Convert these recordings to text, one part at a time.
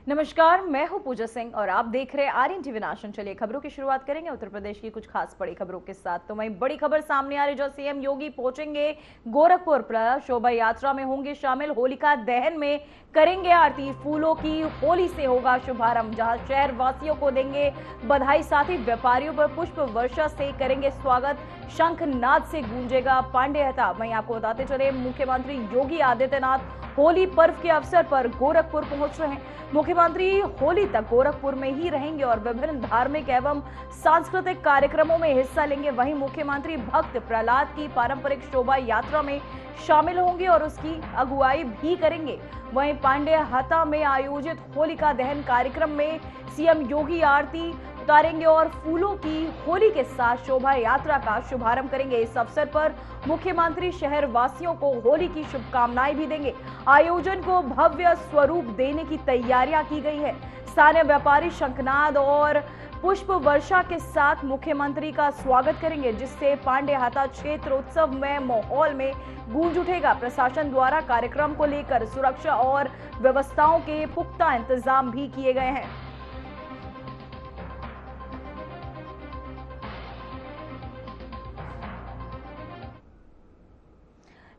नमस्कार, मैं हूं पूजा सिंह और आप देख रहे हैं आर्यन टीवी नेशन। चलिए खबरों की शुरुआत करेंगे उत्तर प्रदेश की कुछ खास बड़ी खबरों के साथ। तो वहीं बड़ी खबर सामने आ रही, जो सीएम योगी पहुंचेंगे गोरखपुर, शोभा यात्रा में होंगे शामिल, होलिका दहन में करेंगे आरती, फूलों की होली से होगा शुभारंभ, जहां शहर वासियों को देंगे बधाई, साथ ही व्यापारियों पर पुष्प वर्षा से करेंगे स्वागत, शंखनाद से गूंजेगा पांडे हता। वहीं आपको बताते चले, मुख्यमंत्री योगी आदित्यनाथ होली पर्व के अवसर पर गोरखपुर पहुंच रहे हैं। मुख्यमंत्री होली तक गोरखपुर में ही रहेंगे और विभिन्न धार्मिक एवं सांस्कृतिक कार्यक्रमों में हिस्सा लेंगे। वहीं मुख्यमंत्री भक्त प्रहलाद की पारंपरिक शोभा यात्रा में शामिल होंगे और उसकी अगुवाई भी करेंगे। वहीं पांडे हता में आयोजित होलिका दहन कार्यक्रम में सीएम योगी आरती उतारेंगे और फूलों की होली के साथ शोभा यात्रा का शुभारंभ करेंगे। इस अवसर पर मुख्यमंत्री शहर वासियों को होली की शुभकामनाएं भी देंगे। आयोजन को भव्य स्वरूप देने की तैयारियां की गई है। स्थानीय व्यापारी शंखनाद और पुष्प वर्षा के साथ मुख्यमंत्री का स्वागत करेंगे, जिससे पांडे हाता क्षेत्र उत्सव में माहौल में गूंज उठेगा। प्रशासन द्वारा कार्यक्रम को लेकर सुरक्षा और व्यवस्थाओं के पुख्ता इंतजाम भी किए गए हैं।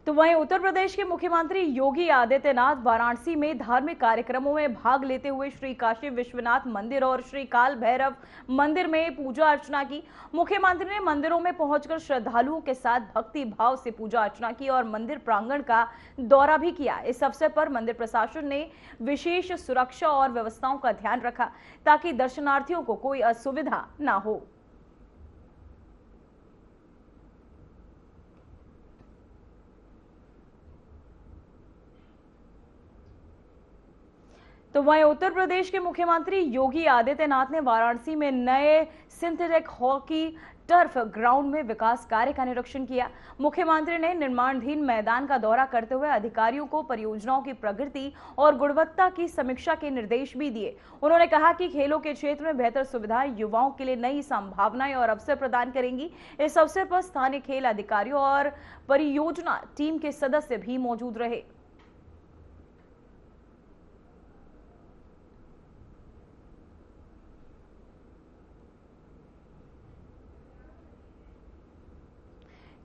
तो वहीं उत्तर प्रदेश के मुख्यमंत्री योगी आदित्यनाथ वाराणसी में धार्मिक कार्यक्रमों में भाग लेते हुए श्री काशी विश्वनाथ मंदिर और श्री काल भैरव मंदिर में पूजा अर्चना की। मुख्यमंत्री ने मंदिरों में पहुंचकर श्रद्धालुओं के साथ भक्ति भाव से पूजा अर्चना की और मंदिर प्रांगण का दौरा भी किया। इस अवसर पर मंदिर प्रशासन ने विशेष सुरक्षा और व्यवस्थाओं का ध्यान रखा, ताकि दर्शनार्थियों को कोई असुविधा न हो। तो वहीं उत्तर प्रदेश के मुख्यमंत्री योगी आदित्यनाथ ने वाराणसी में नए सिंथेटिक हॉकी टर्फ ग्राउंड में विकास कार्य का निरीक्षण किया। मुख्यमंत्री ने निर्माणाधीन मैदान का दौरा करते हुए अधिकारियों को परियोजनाओं की प्रगति और गुणवत्ता की समीक्षा के निर्देश भी दिए। उन्होंने कहा कि खेलों के क्षेत्र में बेहतर सुविधाएं युवाओं के लिए नई संभावनाएं और अवसर प्रदान करेंगी। इस अवसर पर स्थानीय खेल अधिकारियों और परियोजना टीम के सदस्य भी मौजूद रहे।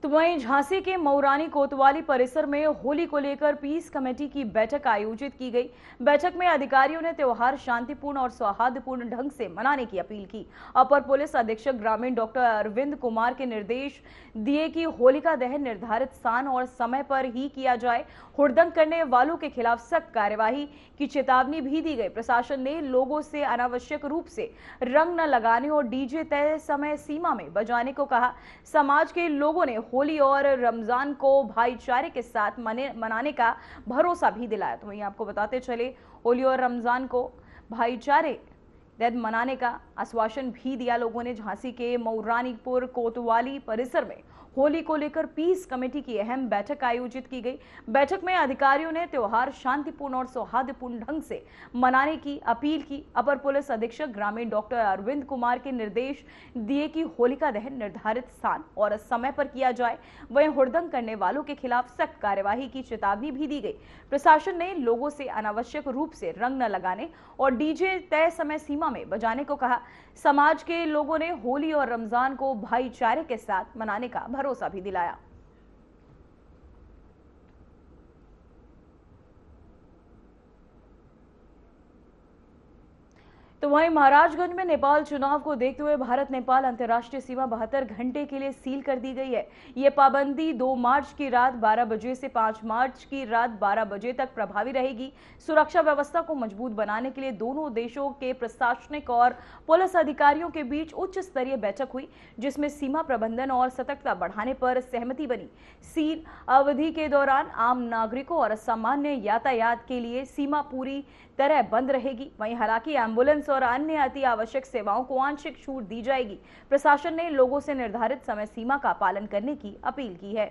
तो वहीं झांसी के मऊरानी कोतवाली परिसर में होली को लेकर पीस कमेटी की बैठक आयोजित की गई। बैठक में अधिकारियों ने त्योहार शांतिपूर्ण और सौहार्दपूर्ण ढंग से मनाने की अपील की। अपर पुलिस अधीक्षक ग्रामीण डॉक्टर अरविंद कुमार के निर्देश दिए कि होलिका दहन निर्धारित स्थान और समय पर ही किया जाए। हुड़दंग करने वालों के खिलाफ सख्त कार्यवाही की चेतावनी भी दी गई। प्रशासन ने लोगों से अनावश्यक रूप से रंग न लगाने और डीजे तय समय सीमा में बजाने को कहा। समाज के लोगों ने होली और रमजान को भाईचारे के साथ मनाने का भरोसा भी दिलाया। तो वहीं आपको बताते चले, होली और रमजान को भाईचारे मनाने का आश्वासन भी दिया लोगों ने। झांसी के मऊरानीपुर कोतवाली परिसर में होली को लेकर पीस कमेटी की अहम बैठक आयोजित की गई। बैठक में अधिकारियों ने त्योहार शांतिपूर्ण और सौहार्दपूर्ण ढंग से मनाने की अपील की। अपर पुलिस अधीक्षक ग्रामीण डॉक्टर अरविंद कुमार के निर्देश दिए कि होलिका दहन निर्धारित स्थान और समय पर किया जाए। वहीं हुड़दंग करने वालों के खिलाफ सख्त कार्यवाही की चेतावनी भी दी गई। प्रशासन ने लोगों से अनावश्यक रूप से रंग न लगाने और डीजे तय समय सीमा में बजाने को कहा। समाज के लोगों ने होली और रमजान को भाईचारे के साथ मनाने का भरोसा भी दिलाया। तो वहीं महाराजगंज में नेपाल चुनाव को देखते हुए भारत नेपाल अंतर्राष्ट्रीय सीमा 72 घंटे के लिए सील कर दी गई है। ये पाबंदी 2 मार्च की रात 12 बजे से 5 मार्च की रात 12 बजे तक प्रभावी रहेगी। सुरक्षा व्यवस्था को मजबूत बनाने के लिए दोनों देशों के प्रशासनिक और पुलिस अधिकारियों के बीच उच्च स्तरीय बैठक हुई, जिसमें सीमा प्रबंधन और सतर्कता बढ़ाने पर सहमति बनी। सील अवधि के दौरान आम नागरिकों और सामान्य यातायात के लिए सीमा पूरी तरह बंद रहेगी। वहीं हालांकि एम्बुलेंस और अन्य अति आवश्यक सेवाओं को आंशिक छूट दी जाएगी। प्रशासन ने लोगों से निर्धारित समय सीमा का पालन करने की अपील की है।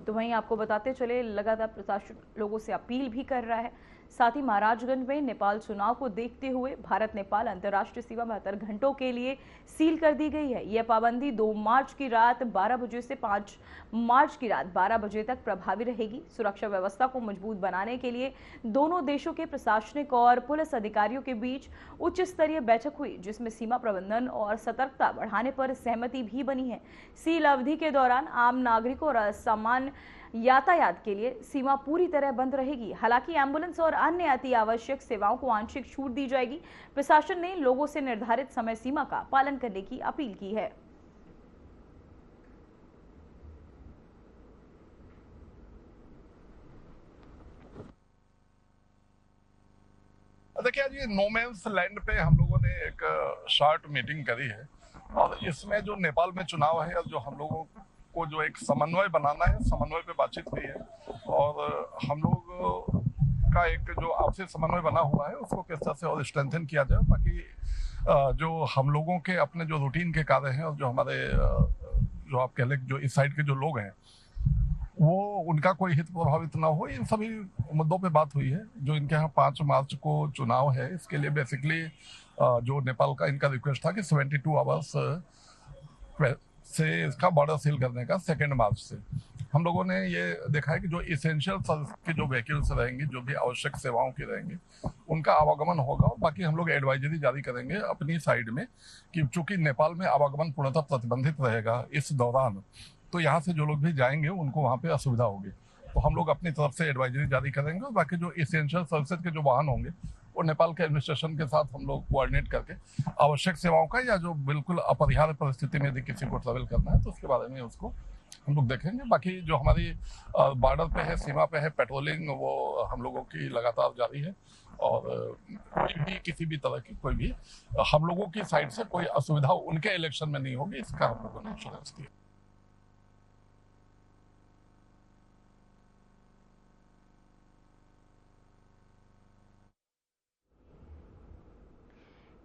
तो वहीं आपको बताते चले, लगातार प्रशासन लोगों से अपील भी कर रहा है। साथ ही महाराजगंज में नेपाल चुनाव को देखते हुए भारत नेपाल अंतर्राष्ट्रीय सीमा 72 घंटों के लिए सील कर दी गई है। यह पाबंदी 2 मार्च की रात 12 बजे से 5 मार्च की रात 12 बजे तक प्रभावी रहेगी। सुरक्षा व्यवस्था को मजबूत बनाने के लिए दोनों देशों के प्रशासनिक और पुलिस अधिकारियों के बीच उच्च स्तरीय बैठक हुई, जिसमें सीमा प्रबंधन और सतर्कता बढ़ाने पर सहमति भी बनी है। सील अवधि के दौरान आम नागरिकों और सामान्य यातायात के लिए सीमा पूरी तरह बंद रहेगी। हालांकि एम्बुलेंस और अन्य अति आवश्यक सेवाओं को आंशिक छूट दी जाएगी। प्रशासन ने लोगों से निर्धारित समय सीमा का पालन करने की अपील की है। देखिए, आज ये नो मैंस लैंड पे हम लोगों ने एक शॉर्ट मीटिंग करी है और इसमें जो नेपाल में चुनाव है, जो हम लोगों को जो एक समन्वय बनाना है, समन्वय पे बातचीत हुई है और हम लोग का एक जो आपसी समन्वय बना हुआ है उसको किस तरह से और स्ट्रेंथन किया जाए, ताकि जो हम लोगों के अपने जो रूटीन के कार्य हैं और जो हमारे जो आप कह लें जो इस साइड के जो लोग हैं वो उनका कोई हित प्रभावित ना हो, इन सभी मुद्दों पे बात हुई है। जो इनके यहाँ 5 मार्च को चुनाव है, इसके लिए बेसिकली जो नेपाल का इनका रिक्वेस्ट था कि 72 आवर्स से इसका बॉर्डर सील करने का 2 मार्च से। हम लोगों ने ये देखा है कि जो इसेंशियल के जो व्हीकल्स रहेंगे, जो भी आवश्यक सेवाओं की रहेंगे, उनका आवागमन होगा और बाकी हम लोग एडवाइजरी जारी करेंगे अपनी साइड में कि चूंकि नेपाल में आवागमन पूर्णतः प्रतिबंधित रहेगा इस दौरान, तो यहाँ से जो लोग भी जाएंगे उनको वहाँ पे असुविधा होगी। तो हम लोग अपनी तरफ से एडवाइजरी जारी करेंगे और बाकी जो इसेंशियल सर्विसेज के जो वाहन होंगे वो नेपाल के एडमिनिस्ट्रेशन के साथ हम लोग कोऑर्डिनेट करके आवश्यक सेवाओं का या जो बिल्कुल अपरिहार्य परिस्थिति में यदि किसी को ट्रेवल करना है तो उसके बारे में उसको हम लोग देखेंगे। बाकी जो हमारी बॉर्डर पे है, सीमा पे है, पेट्रोलिंग वो हम लोगों की लगातार जारी है और कोई भी किसी भी तरह की कोई भी हम लोगों की साइड से कोई असुविधा उनके इलेक्शन में नहीं होगी, इसका हम लोगों ने एश्योरेंस दिया।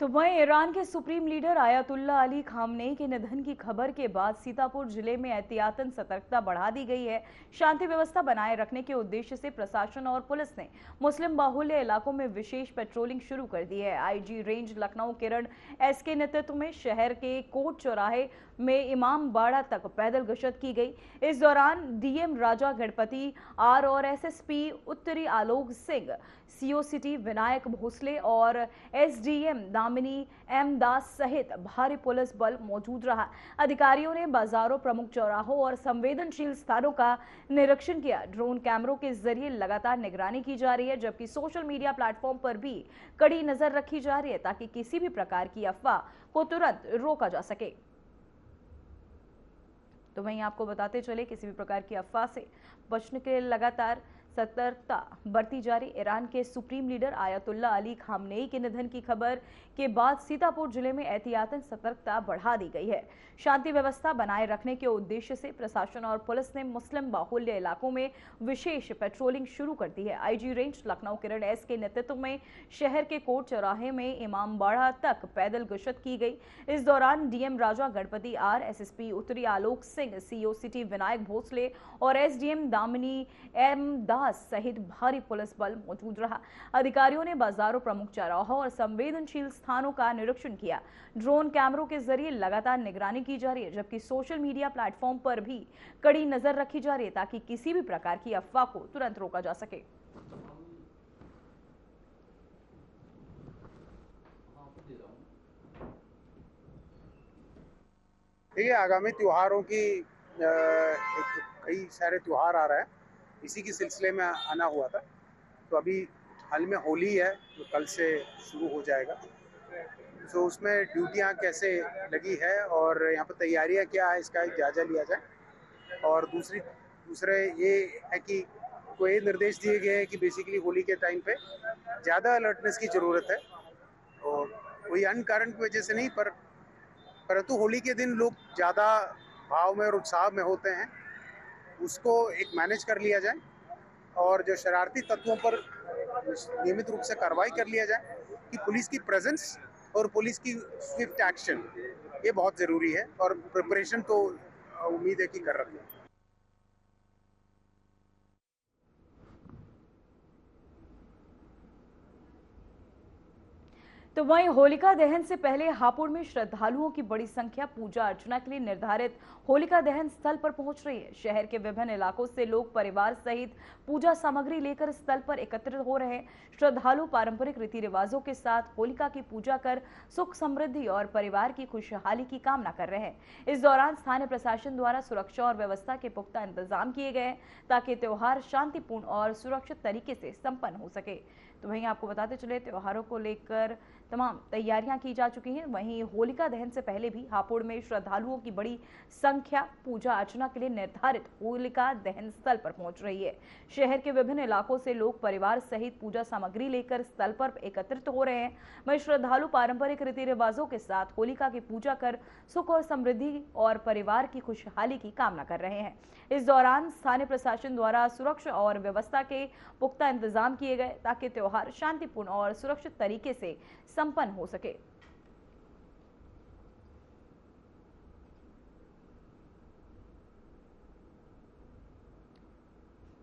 तो वहीं ईरान के supreme leader ayatollah Ali Khamenei के निधन की खबर के बाद सीतापुर जिले में एहतियातन सतर्कता बढ़ा दी गई है। शांति व्यवस्था बनाए रखने के उद्देश्य से प्रशासन और पुलिस ने मुस्लिम बाहुल्य इलाकों में विशेष पेट्रोलिंग शुरू कर दी है। आईजी रेंज लखनऊ किरण एस के नेतृत्व में शहर के कोट चौराहे में इमाम बाड़ा तक पैदल गश्त की गई। इस दौरान डीएम राजा गणपति आर और एसएसपी उत्तरी आलोक सिंह, सीओ सिटी विनायक भोसले और एसडीएम दामिनी एम दास सहित भारी पुलिस बल मौजूद रहा। अधिकारियों ने बाजारों, प्रमुख चौराहों और संवेदनशील स्थानों का निरीक्षण किया। ड्रोन कैमरों के जरिए लगातार निगरानी की जा रही है, जबकि सोशल मीडिया प्लेटफॉर्म पर भी कड़ी नजर रखी जा रही है ताकि किसी भी प्रकार की अफवाह को तुरंत रोका जा सके। तो वहीं आपको बताते चले, किसी भी प्रकार की अफवाह से बचने के लिए लगातार सतर्कता बरती जा रही। ईरान के supreme leader ayatollah Ali Khamenei के निधन की खबर के बाद सीतापुर जिले में एहतियातन सतर्कता बढ़ा दी गई है। शांति व्यवस्था बनाए रखने के उद्देश्य से प्रशासन और पुलिस ने मुस्लिम बाहुल्य इलाकों में विशेष पेट्रोलिंग शुरू कर दी है। आईजी रेंज लखनऊ किरण एस के नेतृत्व में शहर के कोट चौराहे में इमामबाड़ा तक पैदल गश्त की गई। इस दौरान DM Raja Ganapati R, SSP उत्तरी आलोक सिंह, सीओ सिटी विनायक भोसले और एसडीएम दामिनी एम दास सहित भारी पुलिस बल मौजूद रहा। अधिकारियों ने बाजारों, प्रमुख चौराहों और संवेदनशील स्थानों का निरीक्षण किया। ड्रोन कैमरों के जरिए लगातार निगरानी की जा रही है, जबकि सोशल मीडिया प्लेटफॉर्म पर भी कड़ी नजर रखी जा रही है ताकि किसी भी प्रकार की अफवाह को तुरंत रोका जा सके। देखिए, आगामी त्योहारों की कई सारे त्योहार आ रहा है, इसी के सिलसिले में आना हुआ था। तो अभी हाल में होली है जो कल से शुरू हो जाएगा, तो उसमें ड्यूटियां कैसे लगी है और यहाँ पर तैयारियां क्या है, इसका एक जायजा लिया जाए। और दूसरे ये है कि कोई निर्देश दिए गए हैं कि बेसिकली होली के टाइम पे ज़्यादा अलर्टनेस की ज़रूरत है और कोई अन्य कारण की वजह से नहीं, परंतु होली के दिन लोग ज़्यादा भाव में और उत्साह में होते हैं, उसको एक मैनेज कर लिया जाए और जो शरारती तत्वों पर नियमित रूप से कार्रवाई कर लिया जाए कि पुलिस की प्रेजेंस और पुलिस की स्विफ्ट एक्शन ये बहुत ज़रूरी है और प्रिपरेशन तो उम्मीद है कि कर रखे हैं। तो वहीं होलिका दहन से पहले हापुड़ में श्रद्धालुओं की बड़ी संख्या पूजा अर्चना के लिए निर्धारित होलिका दहन स्थल पर पहुंच रही है। शहर के विभिन्न इलाकों से लोग परिवार सहित पूजा सामग्री लेकर स्थल पर एकत्रित हो रहे हैं। श्रद्धालु पारंपरिक रीति रिवाजों के साथ होलिका की पूजा कर सुख समृद्धि और परिवार की खुशहाली की कामना कर रहे हैं। इस दौरान स्थानीय प्रशासन द्वारा सुरक्षा और व्यवस्था के पुख्ता इंतजाम किए गए हैं ताकि त्योहार शांतिपूर्ण और सुरक्षित तरीके से संपन्न हो सके। तो वहीं आपको बताते चले, त्योहारों को लेकर तमाम तैयारियां की जा चुकी हैं। वहीं होलिका दहन से पहले भी हापुड़ में श्रद्धालुओं की बड़ी संख्या पूजा अर्चना के लिए निर्धारित होलिका दहन स्थल पर पहुंच रही है। शहर के विभिन्न इलाकों से लोग परिवार सहित पूजा सामग्री लेकर स्थल पर एकत्रित हो रहे हैं। वहीं श्रद्धालु पारंपरिक रीति रिवाजों के साथ होलिका की पूजा कर सुख और समृद्धि और परिवार की खुशहाली की कामना कर रहे हैं। इस दौरान स्थानीय प्रशासन द्वारा सुरक्षा और व्यवस्था के पुख्ता इंतजाम किए गए ताकि त्योहार शांतिपूर्ण और सुरक्षित तरीके से संपन्न हो सके।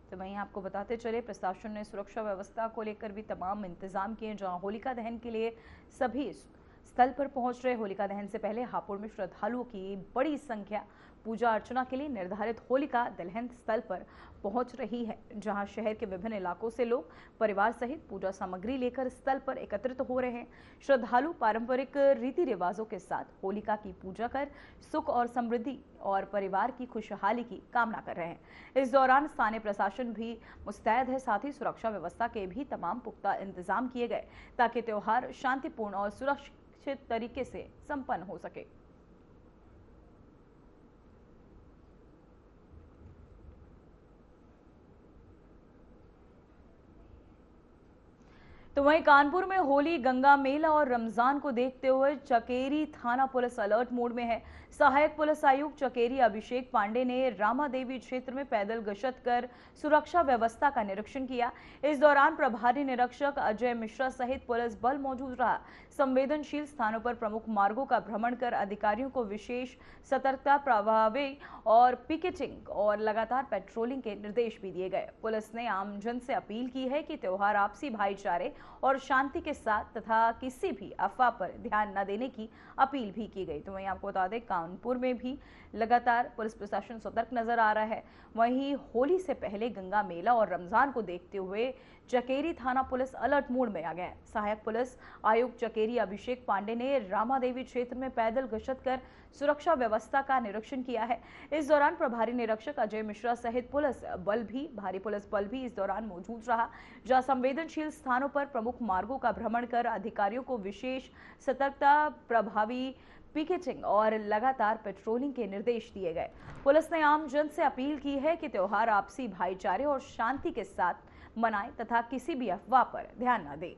तो वहीं आपको बताते चले, प्रशासन ने सुरक्षा व्यवस्था को लेकर भी तमाम इंतजाम किए। जहां होलिका दहन के लिए सभी स्थल पर पहुंच रहे। होलिका दहन से पहले हापुड़ में श्रद्धालुओं की बड़ी संख्या पूजा अर्चना के लिए निर्धारित होलिका दहन स्थल पर पहुंच रही है। जहां शहर के विभिन्न इलाकों से लोग परिवार सहित पूजा सामग्री लेकर स्थल पर एकत्रित हो रहे हैं। श्रद्धालु पारंपरिक रीति रिवाजों के साथ होलिका की पूजा कर सुख और समृद्धि और परिवार की खुशहाली की कामना कर रहे हैं। इस दौरान स्थानीय प्रशासन भी मुस्तैद है, साथ ही सुरक्षा व्यवस्था के भी तमाम पुख्ता इंतजाम किए गए ताकि त्योहार शांतिपूर्ण और सुरक्षित तरीके से संपन्न हो सके। तो वहीं कानपुर में होली, गंगा मेला और रमजान को देखते हुए चकेरी थाना पुलिस अलर्ट मोड में है। सहायक पुलिस आयुक्त चकेरी अभिषेक पांडे ने रामा देवी क्षेत्र में पैदल गश्त कर सुरक्षा व्यवस्था का निरीक्षण किया। इस दौरान प्रभारी निरीक्षक अजय मिश्रा सहित पुलिस बल मौजूद रहा। संवेदनशील स्थानों पर प्रमुख मार्गों का भ्रमण कर अधिकारियों को विशेष सतर्कता, प्रभावी और पिकेटिंग और लगातार पेट्रोलिंग के निर्देश भी दिए गए। पुलिस ने आमजन से अपील की है कि त्योहार आपसी भाईचारे और शांति के साथ तथा किसी भी अफवाह पर ध्यान न देने की अपील भी की गई। तो वहीं आपको बता दें, कानपुर में भी लगातार पुलिस प्रशासन सतर्क नजर आ रहा है। वहीं होली से पहले गंगा मेला और रमजान को देखते हुए चकेरी थाना पुलिस अलर्ट मोड में आ गया है। सहायक पुलिस आयुक्त चकेरी अभिषेक पांडे ने रामा देवी क्षेत्र में पैदल गश्त कर सुरक्षा व्यवस्था का निरीक्षण किया है। इस दौरान प्रभारी निरीक्षक अजय मिश्रा सहित भारी पुलिस बल भी इस दौरान मौजूद रहा। जहां संवेदनशील स्थानों पर प्रमुख मार्गों का भ्रमण कर अधिकारियों को विशेष सतर्कता, प्रभावी पिकेटिंग और लगातार पेट्रोलिंग के निर्देश दिए गए। पुलिस ने आम जन से अपील की है कि त्योहार आपसी भाईचारे और शांति के साथ मनाएं तथा किसी भी अफवाह पर ध्यान न दें।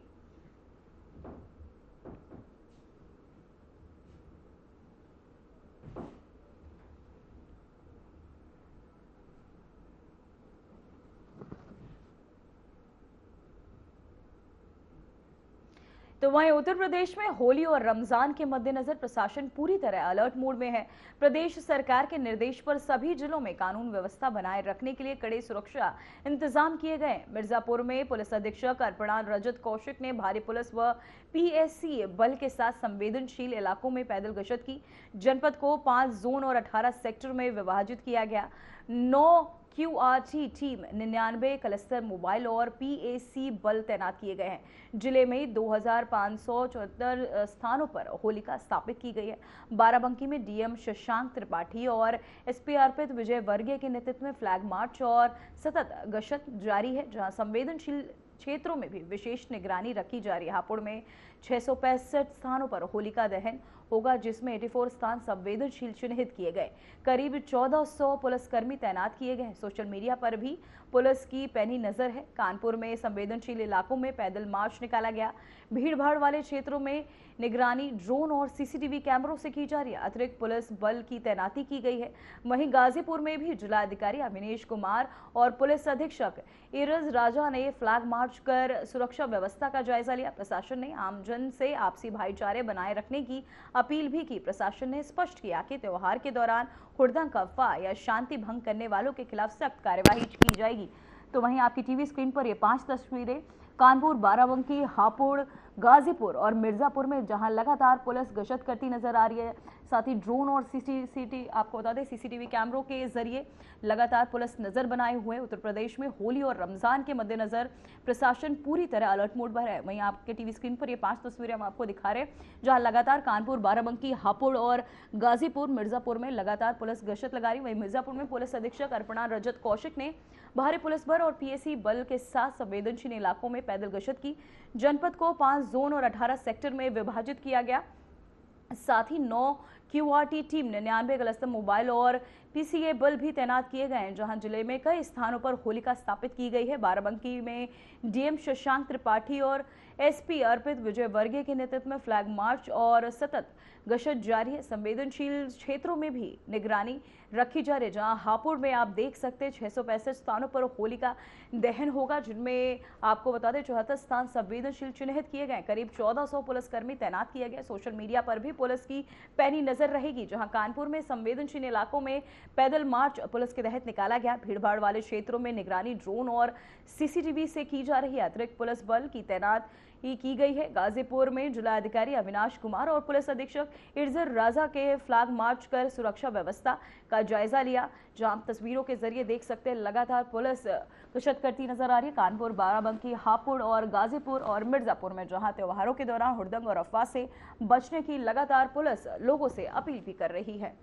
तो वहीं उत्तर प्रदेश में होली और रमजान के मद्देनजर प्रशासन पूरी तरह अलर्ट मोड में है। प्रदेश सरकार के निर्देश पर सभी जिलों में कानून व्यवस्था बनाए रखने के लिए कड़े सुरक्षा इंतजाम किए गए। मिर्जापुर में पुलिस अधीक्षक अर्पणा रजत कौशिक ने भारी पुलिस व पीएसी बल के साथ संवेदनशील इलाकों में पैदल गश्त की। जनपद को 5 जोन और 18 सेक्टर में विभाजित किया गया। 9 QRT टीम, 99 क्लस्टर मोबाइल और पीएसी बल तैनात किए गए हैं। जिले में 2574 स्थानों पर होलिका स्थापित की गई है। बाराबंकी में डीएम शशांक त्रिपाठी और एसपी अर्पित विजय वर्गीय के नेतृत्व में फ्लैग मार्च और सतत गश्त जारी है, जहां संवेदनशील क्षेत्रों में भी विशेष निगरानी रखी जा रही है। हापुड़ में 665 स्थानों पर होलिका दहन होगा, जिसमें 84 स्थान संवेदनशील चिन्हित किए गए। करीब 1400 पुलिसकर्मी तैनात किए गए। सोशल मीडिया पर भी पुलिस की पैनी नजर है। कानपुर में संवेदनशील इलाकों में पैदल मार्च निकाला गया। भीड़भाड़ वाले क्षेत्रों में निगरानी ड्रोन और सीसीटीवी कैमरों से की जा रही है। अतिरिक्त पुलिस बल की तैनाती की गई है। वहीं गाजीपुर में भी जिलाधिकारी अविनेश कुमार और पुलिस अधीक्षक इरज राजा ने फ्लैग मार्च कर सुरक्षा व्यवस्था का जायजा लिया। प्रशासन ने आमजन से आपसी भाईचारे बनाए रखने की अपील भी की। प्रशासन ने स्पष्ट किया कि त्योहार के दौरान हुड़दंग, अफवाह या शांति भंग करने वालों के खिलाफ सख्त कार्यवाही की जाएगी। तो वहीं आपकी टीवी स्क्रीन पर ये 5 तस्वीरें कानपुर, बाराबंकी, हापुड़, गाजीपुर और मिर्जापुर में, जहां लगातार पुलिस गश्त करती नजर आ रही है। साथ ही ड्रोन और आपको बता दें सीसीटीवी कैमरों के जरिए लगातार पुलिस नजर बनाए हुए। उत्तर प्रदेश में होली और रमजान के मद्देनजर प्रशासन पूरी तरह अलर्ट मोड पर है। वहीं आपके टीवी स्क्रीन पर ये 5 तस्वीरें हम आपको दिखा रहे हैं, जहां लगातार कानपुर, बाराबंकी, हापुड़ और गाजीपुर, मिर्जापुर में लगातार पुलिस गश्त लगा रही। वहीं मिर्जापुर में पुलिस अधीक्षक अर्पणा रजत कौशिक ने भारी पुलिस बल और पीएसी बल के साथ संवेदनशील इलाकों में पैदल गश्त की। जनपद को 5 जोन और 18 सेक्टर में विभाजित किया गया। साथ ही 9 क्यूआरटी टीम, 99 गलस्तम मोबाइल और पीसीए बल भी तैनात किए गए हैं। जहां जिले में कई स्थानों पर होलिका स्थापित की गई है। बाराबंकी में डीएम शशांक त्रिपाठी और एसपी अर्पित विजय वर्गीय के नेतृत्व में फ्लैग मार्च और सतत गश्त जारी है। संवेदनशील क्षेत्रों में भी निगरानी रखी जा रही है। जहां हापुड़ में आप देख सकते हैं 665 स्थानों पर होलिका दहन होगा, जिनमें आपको बता दें 74 स्थान संवेदनशील चिन्हित किए गए। करीब 1400 पुलिसकर्मी तैनात किए गए। सोशल मीडिया पर भी पुलिस की पैनी नजर रहेगी। जहां कानपुर में संवेदनशील इलाकों में पैदल मार्च पुलिस के तहत निकाला गया। भीड़भाड़ वाले क्षेत्रों में निगरानी ड्रोन और सीसीटीवी से की जा रही है। अतिरिक्त पुलिस बल की तैनात की गई है। गाजीपुर में जिलाधिकारी अविनाश कुमार और पुलिस अधीक्षक इर्जर राजा के फ्लैग मार्च कर सुरक्षा व्यवस्था का जायजा लिया। जहां तस्वीरों के जरिए देख सकते हैं लगातार पुलिस गश्त करती नजर आ रही है। कानपुर, बाराबंकी, हापुड़ और गाजीपुर और मिर्जापुर में, जहां त्योहारों के दौरान हुड़दंग और अफवाह से बचने की लगातार पुलिस लोगों से अपील भी कर रही है।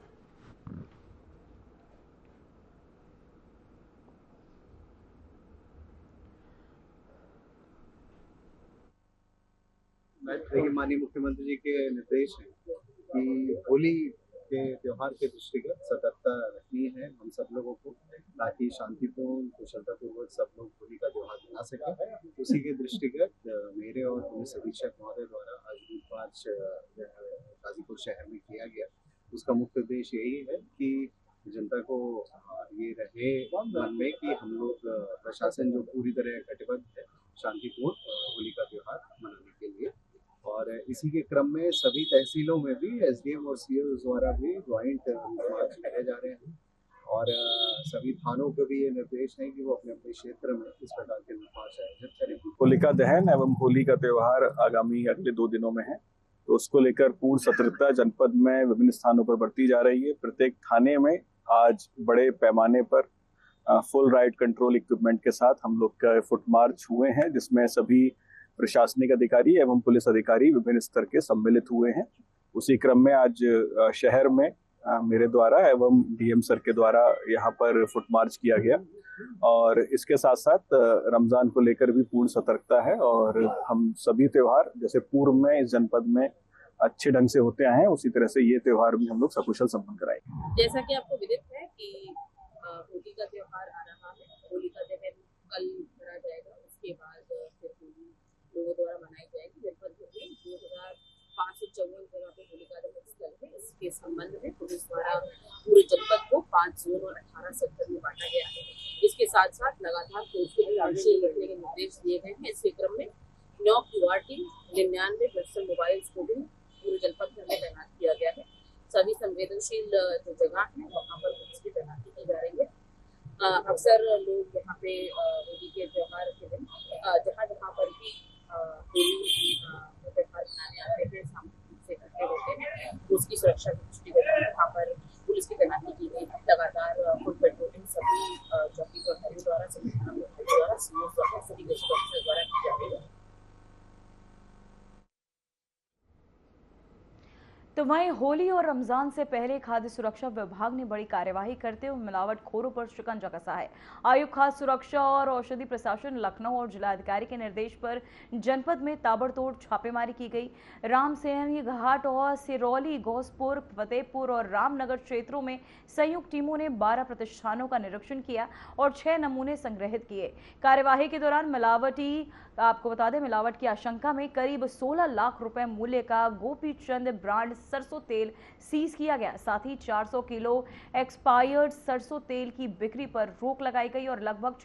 देखिए, माननीय मुख्यमंत्री जी के निर्देश हैं कि होली के त्योहार के दृष्टिगत सतर्कता रखनी है हम सब लोगों को, ताकि शांतिपूर्ण, कुशलतापूर्वक सब लोग होली का त्योहार मना सकें। उसी के दृष्टिगत मेरे और पुलिस अधीक्षक महोदय द्वारा आज रूट मार्च गाजीपुर शहर में किया गया। उसका मुख्य उद्देश्य यही है कि जनता को ये रहे मन में कि हम लोग प्रशासन जो पूरी तरह कटिबद्ध है शांतिपूर्ण होली का त्योहार मनाने के लिए। और इसी के क्रम में सभी तहसीलों में भी एसडीएम और सीओ द्वारा भी ज्वाइंट मार्च किए जा रहे हैं। और सभी थानों को भी ये निर्देश है कि वो अपने अपने क्षेत्र में इस प्रकार के मार्च आयोजित करें। होलिका दहन एवं होली का त्योहार आगामी अगले 2 दिनों में है, तो उसको लेकर पूर्ण सतर्कता जनपद में विभिन्न स्थानों पर बरती जा रही है। प्रत्येक थाने में आज बड़े पैमाने पर फुल राइड कंट्रोल इक्विपमेंट के साथ हम लोग का फुट मार्च हुए हैं, जिसमें सभी प्रशासनिक अधिकारी एवं पुलिस अधिकारी विभिन्न स्तर के सम्मिलित हुए हैं। उसी क्रम में आज शहर में मेरे द्वारा एवं डीएम सर के द्वारा यहाँ पर फुट मार्च किया गया। और इसके साथ साथ रमजान को लेकर भी पूर्ण सतर्कता है। और हम सभी त्योहार जैसे पूर्व में इस जनपद में अच्छे ढंग से होते आए हैं, उसी तरह से ये त्योहार भी हम लोग सकुशल संपन्न कराएंगे। जैसा कि आपको विदित है कि होली का त्योहार आ रहा है। होली का दहन कल करा जाएगा, उसके बाद फिर होली लोगों द्वारा मनाई जाएगी। जनपद में 2554 जगह पे होलिका दहन स्थल है। इसके संबंध में पुलिस द्वारा पूरे जनपद को 5 जोन और 18 सेक्टर में बांटा गया है। इसके साथ साथ लगातार रखने के निर्देश दिए गए हैं। इसके क्रम में 9 क्यूआरटी, 99 गलस्तम मोबाइल्स को भी पूरे जनपद में तैनात किया गया है। सभी संवेदनशील जो जगह है वहाँ पर पुलिस की तैनाती की जा रही है। अक्सर लोग यहाँ पे होली के त्योहार के दिन जहाँ पर भी होली त्योहार मनाने आते हैं, सामूहिक रूप से इकट्ठे होते हैं, उसकी सुरक्षा की दृष्टिगत यहाँ पर पुलिस की तैनाती की गई है। लगातार फुल पेट्रोलिंग सभी चौकी प्रभारी द्वारा, सभी थाना प्रभारी द्वारा, सीओ द्वारा, सभी गश्त ऑफिसर द्वारा की जा रही है। तो वहीं होली और रमजान से पहले खाद्य सुरक्षा विभाग ने बड़ी कार्यवाही करते हुए मिलावटखोरों पर शिकंजा कसा है। आयुक्त खाद्य सुरक्षा और औषधि प्रशासन लखनऊ और जिलाधिकारी के निर्देश पर जनपद में ताबड़तोड़ छापेमारी की गई। रामसेनी घाट और सिरौली, घोसपुर, फतेहपुर और रामनगर क्षेत्रों में संयुक्त टीमों ने 12 प्रतिष्ठानों का निरीक्षण किया और 6 नमूने संग्रहित किए। कार्यवाही के दौरान आपको बता दें मिलावट की आशंका में करीब 16 लाख रुपए मूल्य का गोपी चंद ब्रांड सरसों तेल सीज किया गया। साथ ही 400 किलो एक्सपायर्ड सरसों तेल की बिक्री पर रोक लगाई गई और लगभग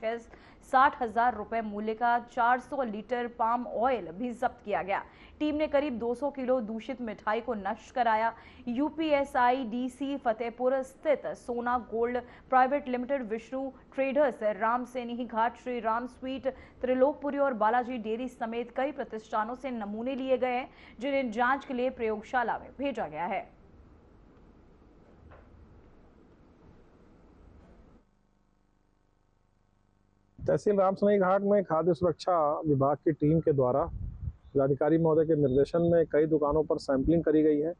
60,000 रुपए मूल्य का 400 लीटर पाम ऑयल भी जब्त किया गया। टीम ने करीब 200 किलो दूषित मिठाई को नष्ट कराया। यूपीएसआईडीसी फतेहपुर स्थित Sona gold private limited, Vishnu traders, Ram Saini Ghat, Shri Ram sweet, Trilokpuri और बालाजी डेयरी समेत कई प्रतिष्ठानों से नमूने लिए गए हैं, जिन्हें जांच के लिए प्रयोगशाला में भेजा गया है। तहसील रामसनई घाट में खाद्य सुरक्षा विभाग की टीम के द्वारा जिलाधिकारी महोदय के निर्देशन में कई दुकानों पर सैंपलिंग करी गई है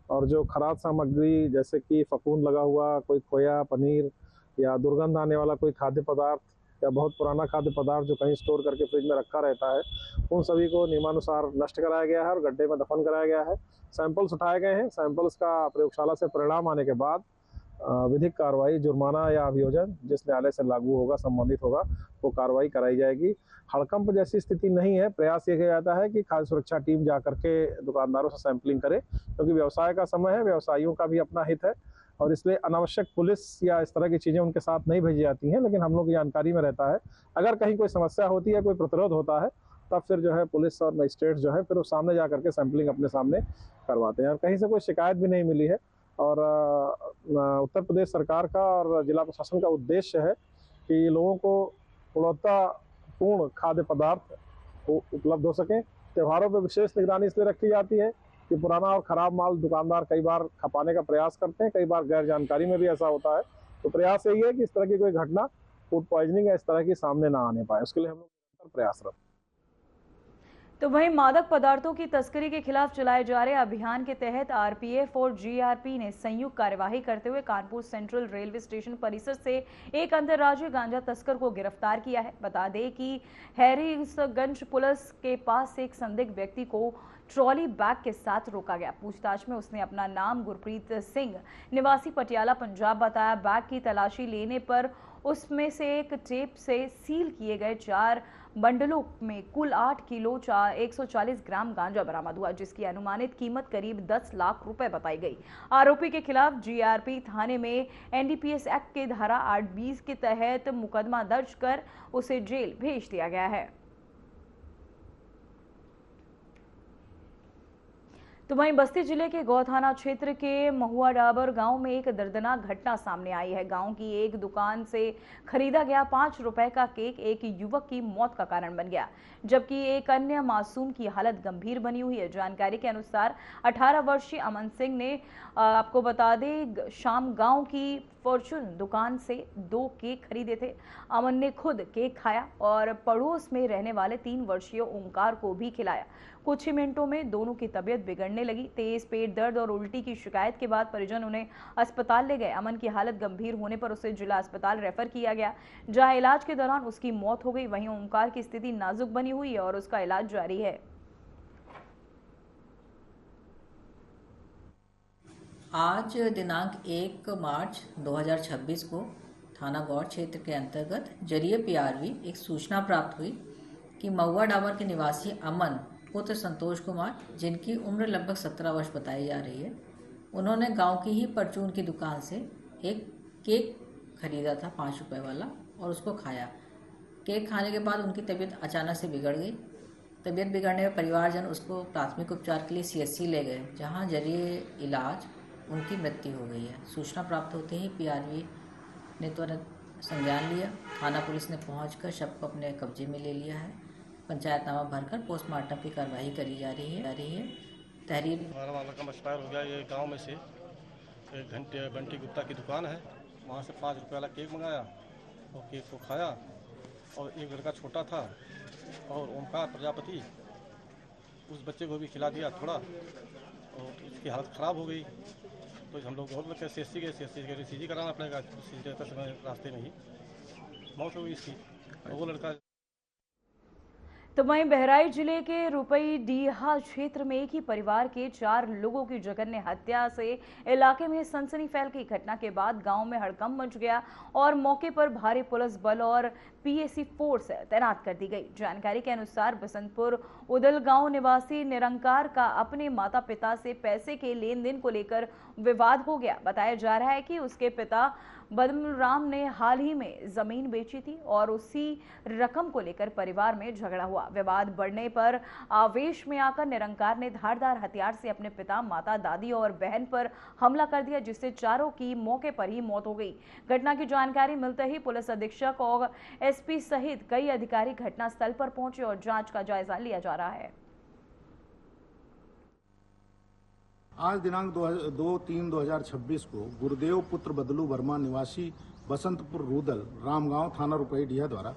और जो खराब सामग्री जैसे कि फफूंद लगा हुआ कोई खोया, पनीर या दुर्गंध आने वाला कोई खाद्य पदार्थ या बहुत पुराना खाद्य पदार्थ जो कहीं स्टोर करके फ्रिज में रखा रहता है, उन सभी को नियमानुसार नष्ट कराया गया है और गड्ढे में दफन कराया गया है। सैंपल्स उठाए गए हैं। सैंपल्स का प्रयोगशाला से परिणाम आने के बाद विधिक कार्रवाई, जुर्माना या अभियोजन जिस न्यायालय से लागू होगा, संबंधित होगा, वो कार्रवाई कराई जाएगी। हड़कंप जैसी स्थिति नहीं है। प्रयास ये किया जाता है कि खाद्य सुरक्षा टीम जा करके दुकानदारों से सैंपलिंग करे, क्योंकि व्यवसाय का समय है, व्यवसायियों का भी अपना हित है और इसलिए अनावश्यक पुलिस या इस तरह की चीज़ें उनके साथ नहीं भेजी जाती हैं। लेकिन हम लोग की जानकारी में रहता है, अगर कहीं कोई समस्या होती है, कोई प्रतिरोध होता है, तब फिर जो है पुलिस और मजिस्ट्रेट जो है फिर वो सामने जा करके सैंपलिंग अपने सामने करवाते हैं और कहीं से कोई शिकायत भी नहीं मिली है। और उत्तर प्रदेश सरकार का और जिला प्रशासन का उद्देश्य है कि लोगों को गुणवत्तापूर्ण खाद्य पदार्थ उपलब्ध हो सकें। त्योहारों पर विशेष निगरानी इसलिए रखी जाती है कि पुराना और ख़राब माल दुकानदार कई बार खपाने का प्रयास करते हैं, कई बार गैर जानकारी में भी ऐसा होता है। तो प्रयास यही है कि इस तरह की कोई घटना, फूड पॉइजनिंग या इस तरह की सामने ना आने पाए, उसके लिए हम लोग प्रयासरत। तो वहीं मादक पदार्थों की तस्करी के खिलाफ चलाए जा रहे अभियान के तहत आरपीएफ और जीआरपी ने संयुक्त कार्यवाही करते हुए कानपुर सेंट्रल रेलवे स्टेशन परिसर से एक अंतर्राज्यीय गांजा तस्कर को गिरफ्तार किया है। बता दें कि हैरिसगंज पुलिस के पास से एक संदिग्ध व्यक्ति को ट्रॉली बैग के साथ रोका गया। पूछताछ में उसने अपना नाम गुरप्रीत सिंह निवासी पटियाला पंजाब बताया। बैग की तलाशी लेने पर उसमें से एक टेप से सील किए गए 4 बंडलों में कुल 8 किलो 140 ग्राम गांजा बरामद हुआ, जिसकी अनुमानित कीमत करीब 10 लाख रुपए बताई गई। आरोपी के खिलाफ जीआरपी थाने में एनडीपीएस एक्ट के धारा 820 के तहत मुकदमा दर्ज कर उसे जेल भेज दिया गया है। तो वहीं बस्ती जिले के गौ थाना क्षेत्र के महुआ डाबर गांव में एक दर्दनाक घटना सामने आई है। गांव की एक दुकान से खरीदा गया 5 रुपए का केक एक युवक की मौत का कारण बन गया, जबकि एक अन्य मासूम की हालत गंभीर बनी हुई है। जानकारी के अनुसार 18 वर्षीय अमन सिंह ने, आपको बता दें, शाम गांव की फॉर्चून दुकान से 2 केक खरीदे थे। अमन ने खुद केक खाया और पड़ोस में रहने वाले 3 वर्षीय ओमकार को भी खिलाया। कुछ ही मिनटों में दोनों की तबीयत बिगड़ने लगी। तेज पेट दर्द और उल्टी की शिकायत के बाद परिजन उन्हें अस्पताल ले गए। अमन की हालत गंभीर होने पर उसे जिला अस्पताल रेफर किया गया, जहां इलाज के दौरान उसकी मौत हो गई। वहीं ओमकार की स्थिति नाजुक बनी हुई है और उसका इलाज जारी है। आज दिनांक 1 मार्च 2026 को थाना गौड़ क्षेत्र के अंतर्गत जरिए पीआरवी एक सूचना प्राप्त हुई कि महुआ डाबर के निवासी अमन पुत्र संतोष कुमार, जिनकी उम्र लगभग 17 वर्ष बताई जा रही है, उन्होंने गांव की ही परचून की दुकान से एक केक खरीदा था 5 रुपए वाला और उसको खाया। केक खाने के बाद उनकी तबीयत अचानक से बिगड़ गई। तबीयत बिगड़ने पर परिवारजन उसको प्राथमिक उपचार के लिए सीएचसी ले गए, जहां जरिए इलाज उनकी मृत्यु हो गई है। सूचना प्राप्त होते ही पीआरवी ने तुरंत संज्ञान लिया। थाना पुलिस ने पहुंचकर शव को अपने कब्जे में ले लिया है। पंचायतनामा भरकर पोस्टमार्टम की कार्रवाई करी जा रही है। तहरीर हमारा मामला का एक्सपायर हो गया। ये गांव में से एक बंटी गुप्ता की दुकान है, वहाँ से 5 रुपये वाला केक मंगाया और केक को खाया और एक लड़का छोटा था और ओमकार प्रजापति, उस बच्चे को भी खिला दिया थोड़ा और उसकी हालत ख़राब हो गई। तो हम लोग बहुत लोग सीएचसी गए, सीजी कराना पड़ेगा। सीजी समय रास्ते में ही मौत हो गई इसकी। तो वो लड़का। तो वहीं बहराइच जिले के रुपई डीहा क्षेत्र में एक ही परिवार के 4 लोगों की जघन्य हत्या से इलाके में सनसनी फैल गई। घटना के बाद गांव में हड़कंप मच गया और मौके पर भारी पुलिस बल और पीएसी फोर्स तैनात कर दी गई। जानकारी के अनुसार बसंतपुर उदल गांव निवासी निरंकार का अपने माता पिता से पैसे के लेन देन को लेकर विवाद हो गया। बताया जा रहा है कि उसके पिता बदमराम ने हाल ही में जमीन बेची थी और उसी रकम को लेकर परिवार में झगड़ा हुआ। विवाद बढ़ने पर आवेश में आकर निरंकार ने धारदार हथियार से अपने पिता, माता, दादी और बहन पर हमला कर दिया, जिससे चारों की मौके पर ही मौत हो गई। घटना की जानकारी मिलते ही पुलिस अधीक्षक और एसपी सहित कई अधिकारी घटनास्थल पर पहुंचे और जांच का जायजा लिया जा रहा है। आज दिनांक 2/3/2026 को गुरुदेव पुत्र बदलू वर्मा निवासी बसंतपुर रूदल रामगांव थाना रुपईडीहा द्वारा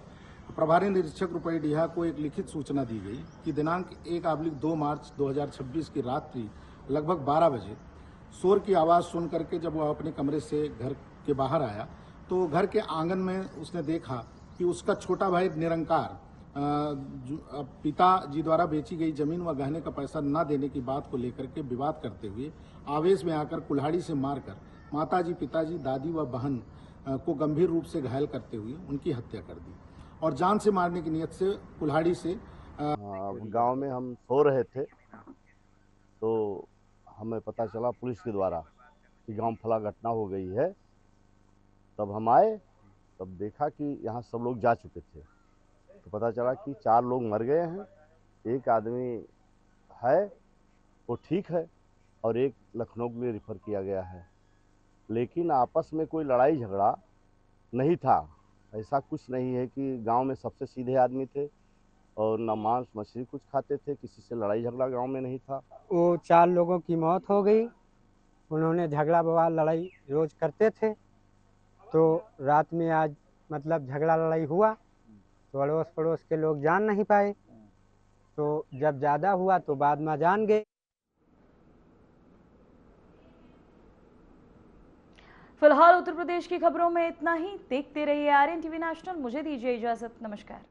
प्रभारी निरीक्षक रुपईडीहा को एक लिखित सूचना दी गई कि दिनांक 1/2 मार्च 2026 की रात्रि लगभग 12 बजे शोर की आवाज़ सुन करके जब वह अपने कमरे से घर के बाहर आया तो घर के आंगन में उसने देखा कि उसका छोटा भाई निरंकार पिताजी द्वारा बेची गई जमीन व गहने का पैसा न देने की बात को लेकर के विवाद करते हुए आवेश में आकर कुल्हाड़ी से मारकर माताजी, पिताजी, दादी व बहन को गंभीर रूप से घायल करते हुए उनकी हत्या कर दी और जान से मारने की नियत से कुल्हाड़ी से गांव में हम सो रहे थे तो हमें पता चला पुलिस के द्वारा कि गांव फला घटना हो गई है। तब हम आए, तब देखा कि यहाँ सब लोग जा चुके थे। तो पता चला कि 4 लोग मर गए हैं, एक आदमी है वो ठीक है और एक लखनऊ के लिए रिफ़र किया गया है। लेकिन आपस में कोई लड़ाई झगड़ा नहीं था। ऐसा कुछ नहीं है कि गांव में सबसे सीधे आदमी थे और न मांस मछली कुछ खाते थे, किसी से लड़ाई झगड़ा गांव में नहीं था। वो 4 लोगों की मौत हो गई। उन्होंने झगड़ा बवाल लड़ाई रोज करते थे, तो रात में आज मतलब झगड़ा लड़ाई हुआ तो अड़ोस पड़ोस के लोग जान नहीं पाए, तो जब ज़्यादा हुआ तो बाद में जान गए। फिलहाल उत्तर प्रदेश की खबरों में इतना ही। देखते रहिए आरएन टीवी नेशनल। मुझे दीजिए इजाजत। नमस्कार।